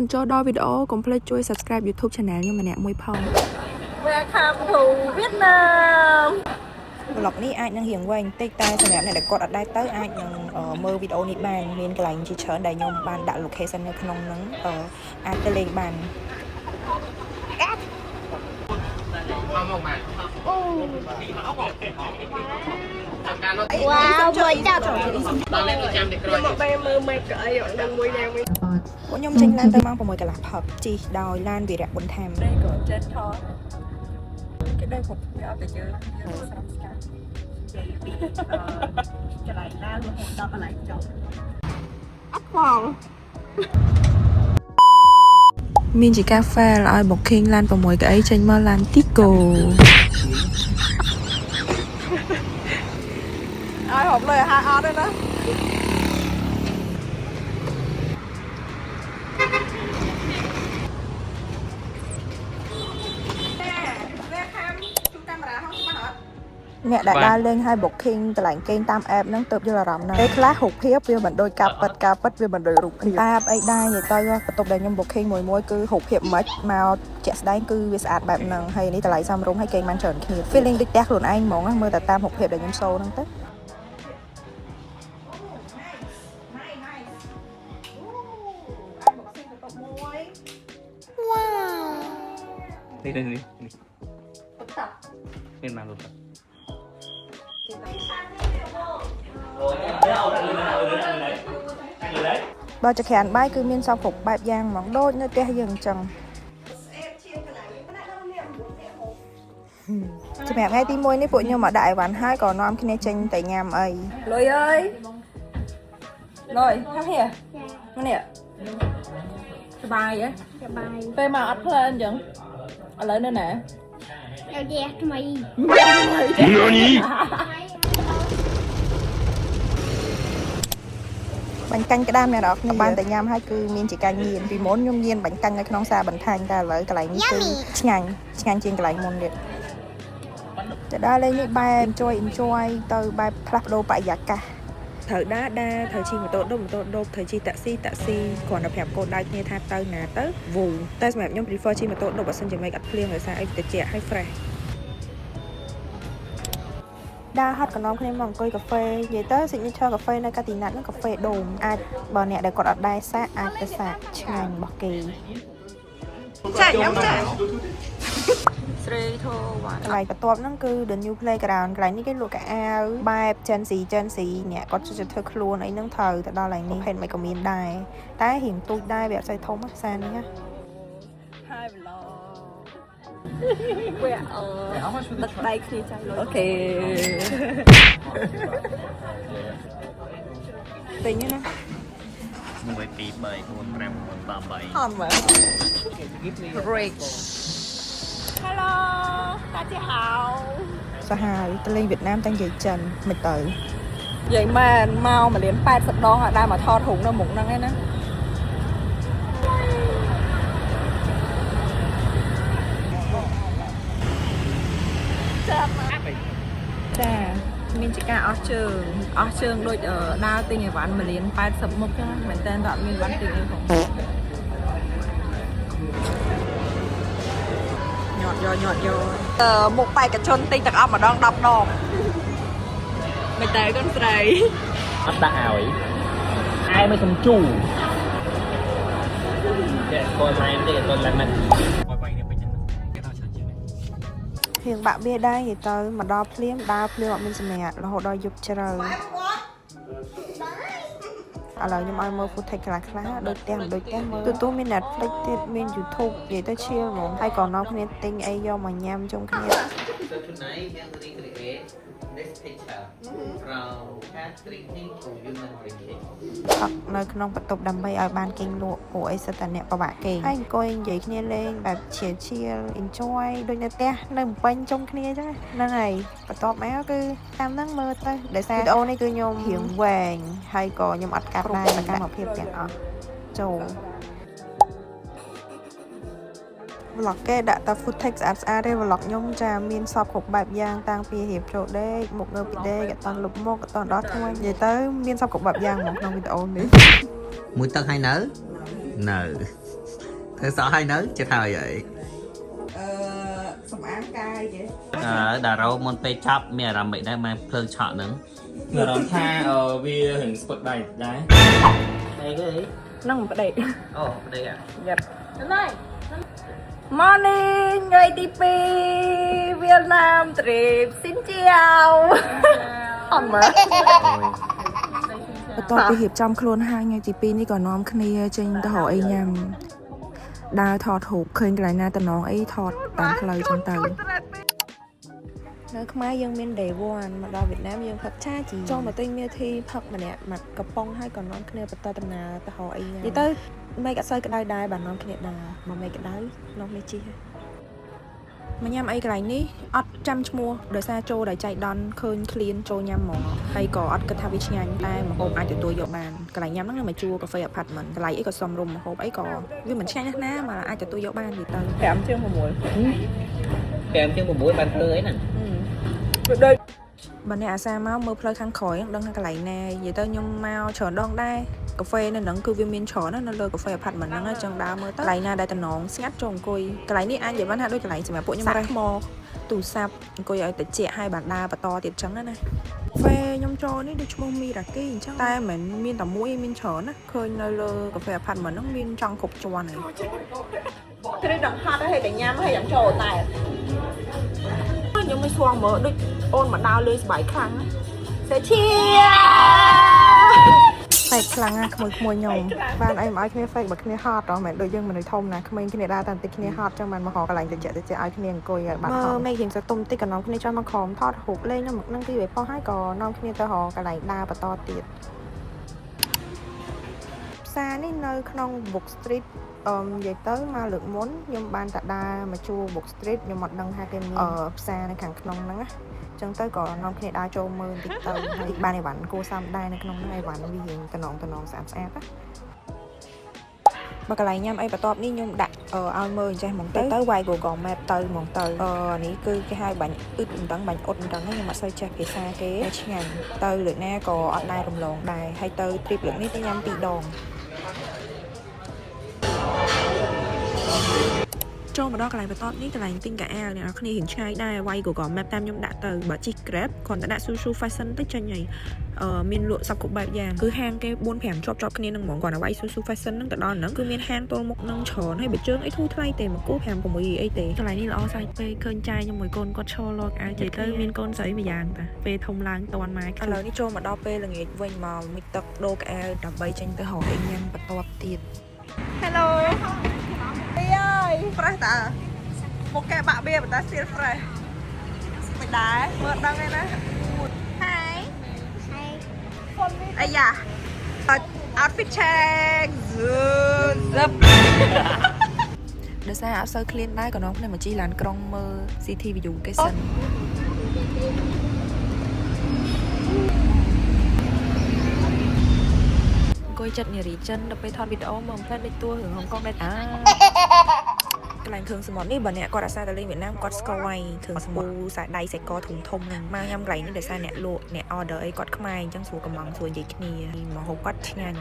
Muôn cho đo video complete chui subscribe YouTube channel nhưng mà nè mùi phong. Welcome to Vietnam. Vlog này ai đang hiện quanh tích tai sản này để cột ở đây tới ai đang mơ video này bàn miền cái lạnh chỉ chở đầy nhom bàn đã location nơi khung nắng ai tới lên bàn Wow, mới chặt. Nhưng mà bây mơ mày cởi ở đang mùi đèo. của nhom tranh lan tới mang vào mùi cả lạp hợp chỉ đòi lan vì đẹp buồn thèm Đây có trên thó. Cái đây phục nhỏ từ chưa. Cái này lan luôn, đó cái này chồng. Ốc phòng. Min chỉ cà phê là ai bọc kinh lan vào mùi cái ấy trên mơ lan tico. Ai học lời hai o đây đó. mẹ đã đa lên hai bộ kinh cái lạnh kênh tam app nắng tập vô là rộng này cái class hụt hiếp vì mình đôi cặp vì mình đôi rụt hiếp app ấy đa vậy tôi tập đại nhom bộ kinh mùi cứ hụt hiếp mất màu trẻ đấy cứ vì sạch bạn nằng hay ní tại lại xong rung hay kênh man trần kia feeling đích đắc luôn anh mong mơ tại tam hụt hiếp đại nhom sâu nắng tết Đây đây. Bên màn luôn. bao cho khán bài cứ miên sau phục bài giang món đôi nơi kia dừng chừng chị mẹ ngay tim môi ní phụ nhưng mà đại bản hai còn non khi này tranh tại nhà ấy Lôi ơi. Lôi, thắng hìa. Nó nè. Sờ bài vậy? Sờ bài. Về mà ắt lên chẳng. Ở lại nữa nè. Đâu dè cho mày. bánh canh cái đam này đó nhưng ban tại nhà hai cứ miên chỉ canh nhiên vì muốn nhung nhiên bánh canh cái nón xa bánh thanh ta lấy cái lạnh như cứ ngành trên cái lạnh môn điệnจะได้เลยนี่bài enjoy ទៅបែបផ្លាស់ប្ដូរបរិយាកាសត្រូវដើរត្រូវជិះម៉ូតូដុបត្រូវជិះតាក់ស៊ីគ្រាន់តែប្រាប់កូនដៅគ្នាថាទៅណាទៅវូតែសម្រាប់ខ្ញុំ prefer ជិះម៉ូតូដុបបើសិនជាមិនអត់ភ្លៀងដោយសារអីត្រជាក់ហើយ fresh ដើរហត់កណ្ដុំគ្នាមកអង្គុយកាហ្វេនិយាយទៅ signature កាហ្វេនៅកាទីណាត់ហ្នឹងកាហ្វេដូមអាចបើអ្នកដែលគាត់អត់ដែរសាកអាចទៅសាកឆ្ងាញ់របស់គេ Chạy nhắm chạy. Straight thôi. កន្លែងបន្ទាប់ហ្នឹងគឺ the new playground កន្លែងនេះគេលក់កៅអៅបែប Gen Z អ្នកគាត់ជួយធ្វើខ្លួនអីហ្នឹងត្រូវទៅដល់កន្លែងនេះហេតុមិនក៏មានដែរតែរៀងទូចដែរវាអត់សូវធំផ្សារនេះណា Hai vlog. Quẹo đất đây khi chạy lối. Ok. ទិញណា 1 2 3 4 5 6 8 Hòm mà. Rich. Hello. 大家好. សាហាវទៅលេងវៀតណាមតាំងនិយាយចិនមិនទៅ Vậy mà mau mà đến 80 đón ở đây mà thọt hùng nó mụn năng ấy nè. ចាមានជាការអស់ជើងដូចដើរទិញអីវ៉ាន់1លាន80មុខចឹងមែនតើអត់មានវ៉ាន់ទិញអីផងញ៉ាត់យក Một bài cả chân tinh tặc ong mà đang đọc đọc. Mày tới con srei. Bắt đã ảo ấy. Ai mới thầm chủ. Con này để con làm mình. Quay này bây giờ cái tao chẳng chịu này. ហៀងបាក់វាដែរនិយាយទៅមកដល់ភ្លាមដើរភ្លាមអត់មានសម្រាប់រហូតដល់យប់ជ្រៅឥឡូវខ្ញុំឲ្យមើល footage ខ្លះដូចផ្ទះមើលទូមាន Netflix ទៀតមាន YouTube និយាយទៅ chill ហ្មងហើយក៏នាំគ្នាទិញអីយកមកញ៉ាំជុំគ្នា So tonight we are going to create this picture from cat drinking to human drinking. អត់នៅក្នុងបន្ទប់ដើម្បីឲ្យបានគេងលក់ព្រោះអីសិតតែអ្នកពិបាកគេងហើយអង្គុយនិយាយគ្នាលេងបែប chill enjoy ដូចនៅផ្ទះនៅបំពេញជុំគ្នាអញ្ចឹងហ្នឹងហើយបន្ទាប់មកគឺតាមហ្នឹងមើលទៅដោយសារវីដេអូនេះគឺខ្ញុំរៀងវែងហើយក៏ខ្ញុំអត់កាត់ដែរសកម្មភាពទាំងអស់ចូល vlog គេដាក់តែ footage ស្អាតទេ vlog ខ្ញុំចាមានសពគ្រប់បែបយ៉ាងតាំងពីរៀបចូលដេកមុខងើបពីដេកអត់តន់លុបមុខអត់តន់ដោះថ្មីនិយាយទៅមានសពគ្រប់បែបយ៉ាងហ្មងក្នុងវីដេអូនេះ Mũi tật hay nở? Nở. Thế sao hay nới chết hơi vậy? Sầm ám cay vậy. Đà rau môn tây chắp mẹ làm bệnh đây mà phơi chọn nữa. Người đón tha vì hình sport đầy đấy. Đây cái gì? Nâng vào đây. Ồ, đây à? Yes. Đến đây. Morning, người TP Việt Nam trip. Xin chào. Ông mở. បន្ទាប់ពីរៀបចំខ្លួនហើយថ្ងៃទី2នេះក៏នាំគ្នាចេញទៅរកអីញ៉ាំដើរថតរូបឃើញកន្លែងណាតំណងអីថតតាមផ្លូវចឹងទៅនៅខ្មែរយើងមាន day 1 មកដល់វៀតណាមយើងផឹកឆាជីចង់មកទិញមាធីផឹកម្នាក់មកកំប៉ុងហើយក៏នាំគ្នាបន្តដំណើរទៅរកអីញ៉ាំនិយាយទៅមិនអត់សូវក្តៅដែរបាននាំគ្នាដើរមកមិនក្តៅនាំគ្នាជីមកញ៉ាំអីកន្លែងនេះអត់ចាំឈ្មោះដោយសារចូលដោយចៃដន្យឃើញឃ្លានចូលញ៉ាំហ្មងហើយក៏អត់គិតថាវាឆ្ងាញ់តែម្ហូបអាចទទួលយកបានកន្លែងញ៉ាំហ្នឹងនៅមកជួកាហ្វេអាផាតមិនកន្លែងអីក៏សមរម្យម្ហូបអីក៏វាមិនឆ្ងាញ់ណាស់មកអាចទទួលយកបាននិយាយទៅ 5 ជាង 6 Kèm trên một mũi bàn tươi nè. ដូច បើអ្នកអាសាមកមើលផ្លូវខាងក្រោយដឹងថាកន្លែងណានិយាយទៅខ្ញុំមកច្រើនដងដែរកាហ្វេនៅហ្នឹងគឺវាមានច្រើនណាស់នៅលើកាហ្វេអាផាតមិនហ្នឹងចឹងដើរមើលទៅកន្លែងណាដែលតំណងស្ងាត់ចូលអង្គុយកន្លែងនេះអាចនិយាយបានថាដូចកន្លែងសម្រាប់ពួកខ្ញុំរ៉េះមកទូរស័ព្ទអង្គុយឲ្យតិចឲ្យបានដើរបន្តទៀតចឹងណាកាហ្វេខ្ញុំចូលនេះដូចឈ្មោះមីរ៉ាគីអញ្ចឹងតែមិនមានតែមួយមានច្រើនណាឃើញនៅលើកាហ្វេអាផាតមិនហ្នឹងមានចង់គ្រប់ជាន់ហើយ គ្រីដង្ហាត់ឲ្យតែញ៉ាំឲ្យយ៉ាងចូលតែខ្ញុំមិនស្គាល់មើលដូចអូនមកដើរលើស្បែកខ្លាំងតែឈៀ ហ្វេកខ្លាំងណាស់ក្មួយខ្ញុំបានអីមកឲ្យគ្នាហ្វេកបើគ្នាហត់ហ្នឹងមិនដូចយើងមនុស្សធំណាក្មេងគ្នាដើរតាមតិចគ្នាហត់ចឹងបានមកហៅកន្លែងតិចឲ្យគ្នាអង្គុយឲ្យបានហត់មេឃយើងសតុំតិចក៏នាំគ្នាចុះមកក្រោមថតរូបលេងនឹងទីវាប៉ុសហើយក៏នាំគ្នាទៅរកកន្លែងដើរបន្តទៀតផ្សារនេះនៅក្នុង Book Street និយាយទៅមកលើកមុនខ្ញុំបានតែដើរមកជួ Book Street ខ្ញុំអត់ដឹងថាគេមានផ្សារនៅខាងក្នុងហ្នឹងណាចឹងទៅក៏នាំគ្នាដើរចូលមើលបន្តិចទៅហើយបានអីវ៉ាន់គួរសមដែរនៅក្នុងហ្នឹងអីវ៉ាន់វារៀងតំណងស្អាតណាបើកន្លែងញ៉ាំអីបន្ទាប់នេះខ្ញុំដាក់ឲ្យមើលអញ្ចេះហ្មងទៅវាយ Google Map ទៅហ្មងទៅនេះគឺគេហៅបាញ់អ៊ឹតមិនដឹងបាញ់អ៊ុតមិនដឹងខ្ញុំអត់សូវចេះភាសាគេឆ្ងាញ់ទៅលើកណាក៏អត់ដែររំលងដែរហើយទៅ trip លើកនេះទៅញ៉ាំ2 ដងចូលមកដល់កន្លែងបន្ទាប់នេះកន្លែងទិញកាអាវអ្នកនរគ្នារៀងឆ្ងាយដែរវាយ Google Map តាមខ្ញុំដាក់ទៅបើជិះ Grab គ្រាន់តែដាក់ Susu Fashion ទៅចេញហើយមានលក់សពគ្រប់បែបយ៉ាងគឺហាងគេ 4-5 ជាប់គ្នានឹងហ្មងគ្រាន់តែវាយ Susu Fashion ហ្នឹងទៅដល់ហ្នឹងគឺមានហាងទល់មុខនឹងច្រើនហើយបើជើងអីធូរថ្លៃទេមកគូ 5-6 អីទេកន្លែងនេះល្អស្អាតពេកឃើញចាយខ្ញុំមួយកូនគាត់ឈរលកអាវចេះទៅមានកូនស្រីមួយយ៉ាងតាពេលធំឡើងតន់មកឥឡូវនេះចូលមកដល់ពេលល្ងាចវិញមកមិចទឹកដូរកាអាវដើម្បីចេញទៅរកអីញ៉ាំបន្ទាប់ទៀត Hello អីអើយ fresh តាមកកែបាក់បៀបន្ត still fresh មិនដែរមើលដឹងឯណា Hi អាយ៉ា outfit check zip ដោយសារអត់សូវឃ្លានដែរក៏នាំគ្នាមកជិះឡានក្រុងមើល City View គេសិនអង្គុយចិត្តនារីចិនដល់ពេលថតវីដេអូមើលផ្លែដូចតួរឿងហុងកុងដែរតាកន្លែងគ្រឿងសមុទ្រនេះបើអ្នកគាត់អាសាទៅលេងវៀតណាមគាត់ស្គាល់ហើយគ្រឿងសមុទ្រខ្សែដៃខ្សែកធំធំហ្នឹងមកញ៉ាំកន្លែងនេះដោយសារអ្នកលក់អ្នក order អីគាត់ខ្មែរអញ្ចឹងស្រួលកំងស្រួលនិយាយគ្នាមកហូបគាត់ឆ្ងាញ់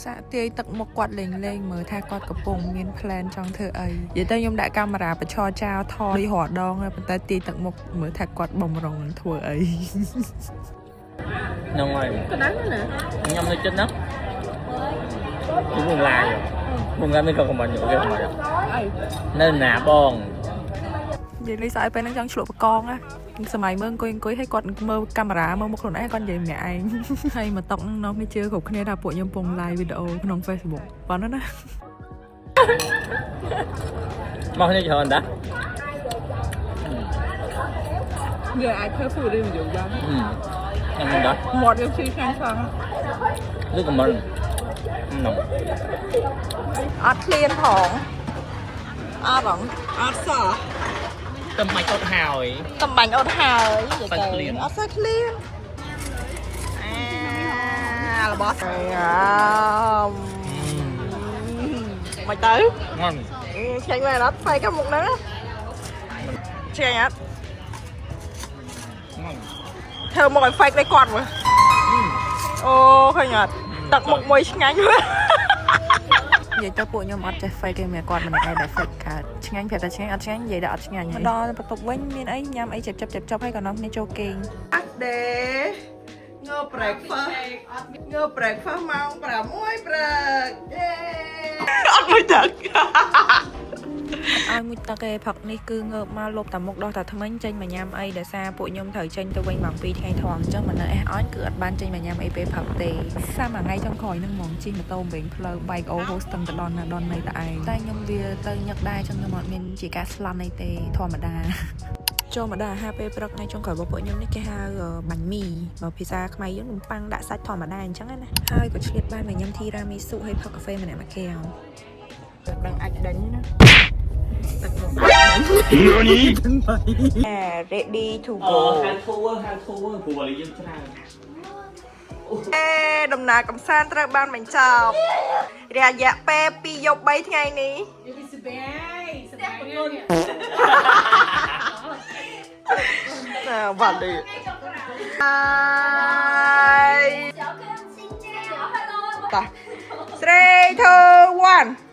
សាក់ទាយទឹកមុខគាត់លេងមើលថាគាត់កំពុងមាន plan ចង់ធ្វើអីនិយាយទៅខ្ញុំដាក់កាមេរ៉ាបញ្ឈរចោលថតរាល់ដងហើយប៉ុន្តែទាយទឹកមុខមើលថាគាត់បំរុងនឹងធ្វើអី Nông ơi. Cái nắng nè. Nhâm nơi chân đó. Chúng vùng lại rồi. Vùng ra mới còn mình nữa kìa mà. Nên nạ bòn. និយាយលេងស្អីពេលហ្នឹងចង់ឆ្លក់បកងណាសម័យមើលអង្គុយឲ្យគាត់មើលកាមេរ៉ាមើលមុខខ្លួនឯងគាត់និយាយម្នាក់ឯងហើយមកតុកហ្នឹងនាំគ្នាជឿគ្រប់គ្នាថាពួកខ្ញុំកំពុង live វីដេអូក្នុង Facebook ប៉ុណ្ណឹងណា Mau đi chờ anh đã. Giờ ai thuê phụ đi mình dùng ra Ăn đó. Một em suy khăn xong Nước của mình. Nồng. អត់ឃ្លានផងអត់ហងអត់សោះ Tâm mạch ốt hào ấy. តំបាញ់អត់ហើយនិយាយ សាច់ ទៅ ឃ្លាន អត់សាច់ឃ្លានរបស់ស្រីមិនទៅ Ngon. ឆ្ងាញ់មែនអត់ផ្លែកាមុខហ្នឹងឆ្ងាញ់អត់ Ngon. ធ្វើមកឲ្យ fake ដូចគាត់មើលអូឃើញអត់ទឹកមុខមួយឆ្ងាញ់មើល vậy tao phụ nhau mất trái phê cái mẹ con mình ai đại phê cả chăng phải là chăng vậy đã chăng vậy đó bắt tục với miền ấy nhâm ấy chập hay còn nó nên choking ដេងើ breakfast ម៉ោង6ព្រឹកយេអត់មួយទឹក aiមួយតាគេផឹកនេះគឺងើបមកលុបតាមុខដោះតាថ្មិញចេញមកញ៉ាំអីដោយសារពួកខ្ញុំត្រូវចេញទៅវិញមក2ថ្ងៃធំអញ្ចឹងមិននៅអេះអន់គឺអត់បានចេញមកញ៉ាំអីពេលផឹកទេសារមួយថ្ងៃចុងក្រោយនឹងហ្មងជិះម៉ូតូវិញផ្លូវ bike over ស្ទឹងទៅដល់ណាដល់ណីតឯងតែខ្ញុំវាទៅញឹកដែរអញ្ចឹងខ្ញុំអត់មានជាការស្លន់អីទេធម្មតាចូលមកដល់អាហារពេលព្រឹកថ្ងៃចុងក្រោយរបស់ពួកខ្ញុំនេះគេហៅបាញ់មីបើភាសាខ្មែរយើងនំប៉័ងដាក់សាច់ធម្មតាអញ្ចឹងណាហើយក៏ឆ្លៀតបានមកញ៉ាំធីរ៉ាមីស៊ូហើយផឹកកាហ្វេម្នាក់មួយកែវដឹងអាចដេញណា ready to go ហាងធូរព្រោះវលយើងច្រើន ដំណើរកំសាន្តត្រូវបានបញ្ចប់រយៈពេល2យប់3ថ្ងៃនេះវ៉ាឌី3 2 1